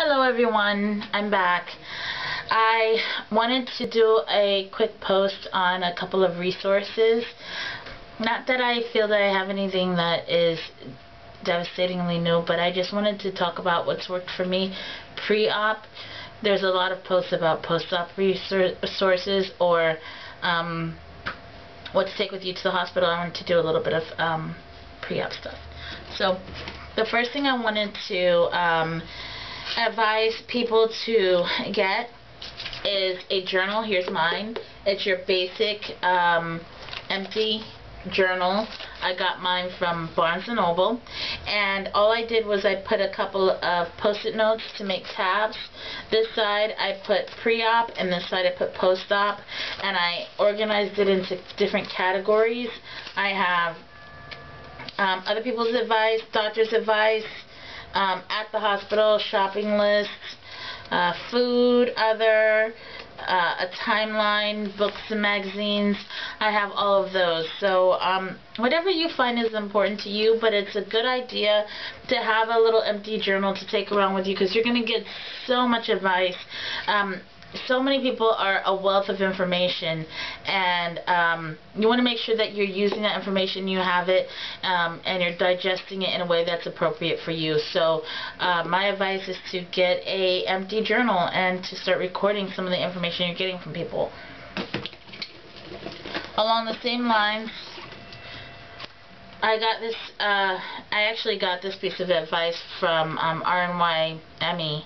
Hello everyone, I'm back. I wanted to do a quick post on a couple of resources. Not that I feel that I have anything that is devastatingly new, but I just wanted to talk about what's worked for me pre-op. There's a lot of posts about post-op resources or what to take with you to the hospital. I wanted to do a little bit of pre-op stuff. So the first thing I wanted to advise people to get is a journal. Here's mine. It's your basic empty journal. I got mine from Barnes & Noble, and all I did was I put a couple of post-it notes to make tabs. This side I put pre-op and this side I put post-op, and I organized it into different categories. I have other people's advice, doctor's advice, at the hospital, shopping lists, food, other, a timeline, books and magazines. I have all of those. So whatever you find is important to you, but it's a good idea to have a little empty journal to take around with you, because you're going to get so much advice. So many people are a wealth of information, and you want to make sure that you're using that information, you have it, and you're digesting it in a way that's appropriate for you. So my advice is to get a empty journal and to start recording some of the information you're getting from people. Along the same lines, I actually got this piece of advice from RNY Emmy,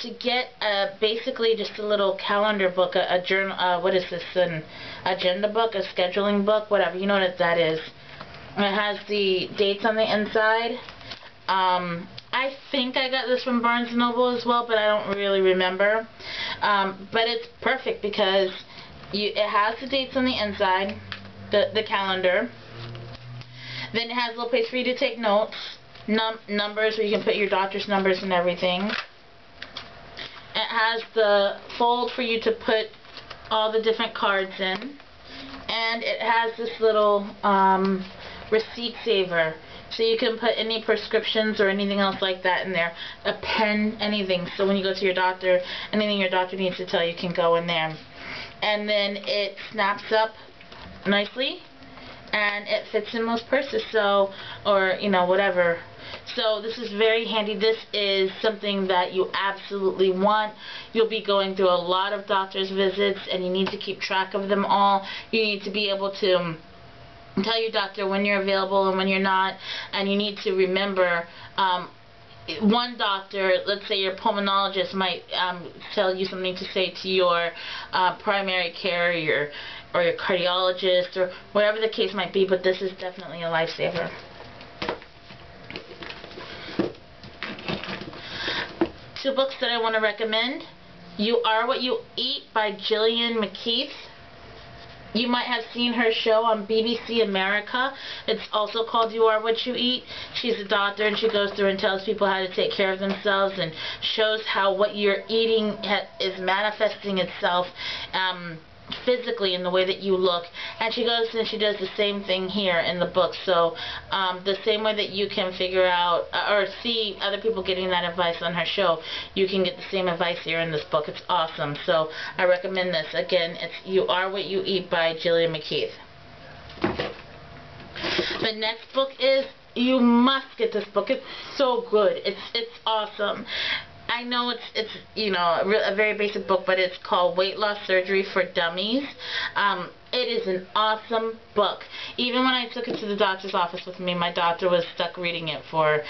to get basically just a little calendar book, a journal, what is this, an agenda book, a scheduling book, whatever, you know what that is. It has the dates on the inside. I think I got this from Barnes & Noble as well, but I don't really remember. But it's perfect because it has the dates on the inside, the calendar. Then it has a little place for you to take notes, numbers where you can put your doctor's numbers and everything. It has the fold for you to put all the different cards in, and it has this little receipt saver, so you can put any prescriptions or anything else like that in there, a pen, anything, so when you go to your doctor, anything your doctor needs to tell you can go in there. And then it snaps up nicely, and it fits in most purses, so, or you know, whatever. So this is very handy. This is something that you absolutely want. You'll be going through a lot of doctor's visits, and you need to keep track of them all. You need to be able to tell your doctor when you're available and when you're not, and you need to remember, one doctor, let's say your pulmonologist, might tell you something to say to your primary care or your cardiologist, or whatever the case might be, but this is definitely a lifesaver. Two books that I want to recommend: You Are What You Eat by Gillian McKeith. You might have seen her show on BBC America. It's also called You Are What You Eat. She's a doctor, and she goes through and tells people how to take care of themselves and shows how what you're eating is manifesting itself physically in the way that you look. And she goes and she does the same thing here in the book. So the same way that you can figure out or see other people getting that advice on her show, you can get the same advice here in this book. It's awesome. So I recommend this. Again, it's You Are What You Eat by Gillian McKeith. The next book is, you must get this book. It's so good. It's awesome. I know it's you know, a very basic book, but it's called Weight Loss Surgery for Dummies. It is an awesome book. Even when I took it to the doctor's office with me, my doctor was stuck reading it for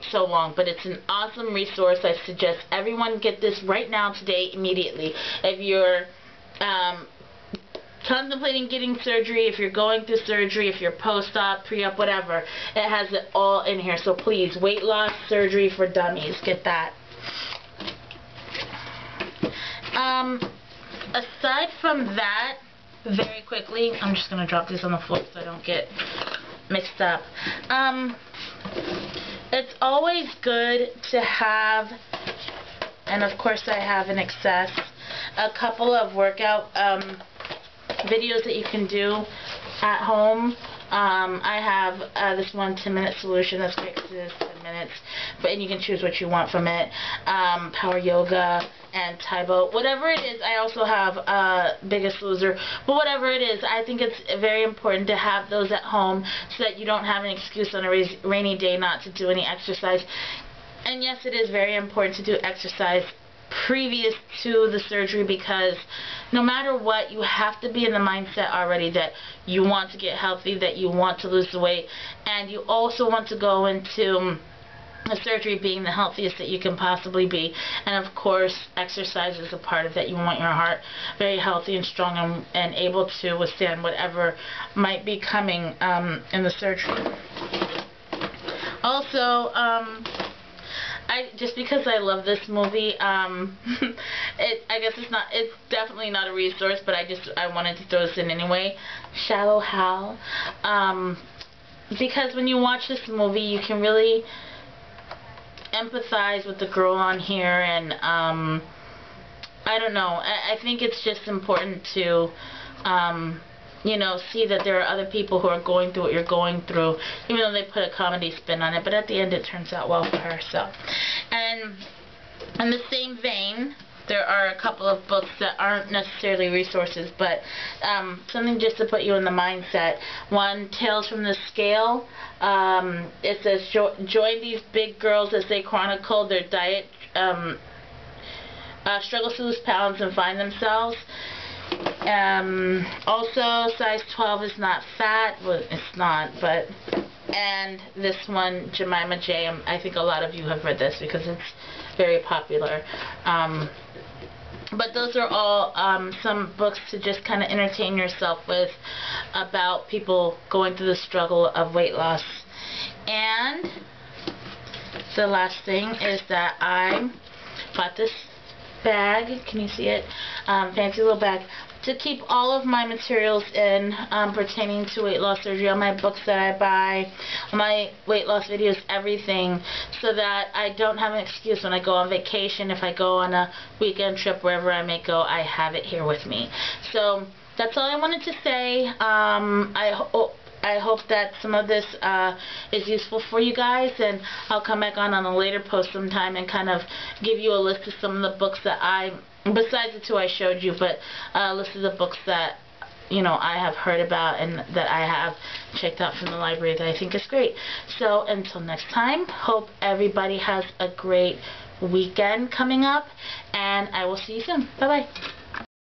so long. But it's an awesome resource. I suggest everyone get this right now, today, immediately. If you're contemplating getting surgery, if you're going through surgery, if you're post-op, pre-op, whatever, it has it all in here. So please, Weight Loss Surgery for Dummies, get that. Aside from that, very quickly, I'm just going to drop these on the floor so I don't get mixed up. It's always good to have, and of course I have in excess, a couple of workout videos that you can do at home. I have this one 10-minute solution that's great because it is 10 minutes. minutes, and you can choose what you want from it. Power Yoga and Taibo, whatever it is. I also have Biggest Loser, but whatever it is, I think it's very important to have those at home so that you don't have an excuse on a rainy day not to do any exercise. And yes, it is very important to do exercise previous to the surgery, because no matter what, you have to be in the mindset already that you want to get healthy, that you want to lose the weight, and you also want to go into the surgery being the healthiest that you can possibly be. And of course, exercise is a part of that. You want your heart very healthy and strong and able to withstand whatever might be coming in the surgery. Also, just because I love this movie, I guess it's definitely not a resource, but I wanted to throw this in anyway. Shallow Hal, because when you watch this movie, you can really empathize with the girl on here, and I don't know. I think it's just important to you know, see that there are other people who are going through what you're going through, even though they put a comedy spin on it, but at the end it turns out well for her. So, and in the same vein, there are a couple of books that aren't necessarily resources, but something just to put you in the mindset. One, Tales from the Scale. It says, join these big girls as they chronicle their diet, struggles to lose pounds and find themselves. Also, size 12 is not fat. Well, it's not, but, and this one, Jemima J. I think a lot of you have read this because it's very popular. But those are all some books to just kind of entertain yourself with about people going through the struggle of weight loss. And the last thing is that I bought this bag. Can you see it? Fancy little bag to keep all of my materials in pertaining to weight loss surgery, all my books that I buy, all my weight loss videos, everything, so that I don't have an excuse when I go on vacation. If I go on a weekend trip, wherever I may go, I have it here with me. So that's all I wanted to say. I hope that some of this is useful for you guys, and I'll come back on a later post sometime and kind of give you a list of some of the books that besides the two I showed you, but a list of the books that, you know, I have heard about and that I have checked out from the library that I think is great. So until next time, hope everybody has a great weekend coming up, and I will see you soon. Bye-bye.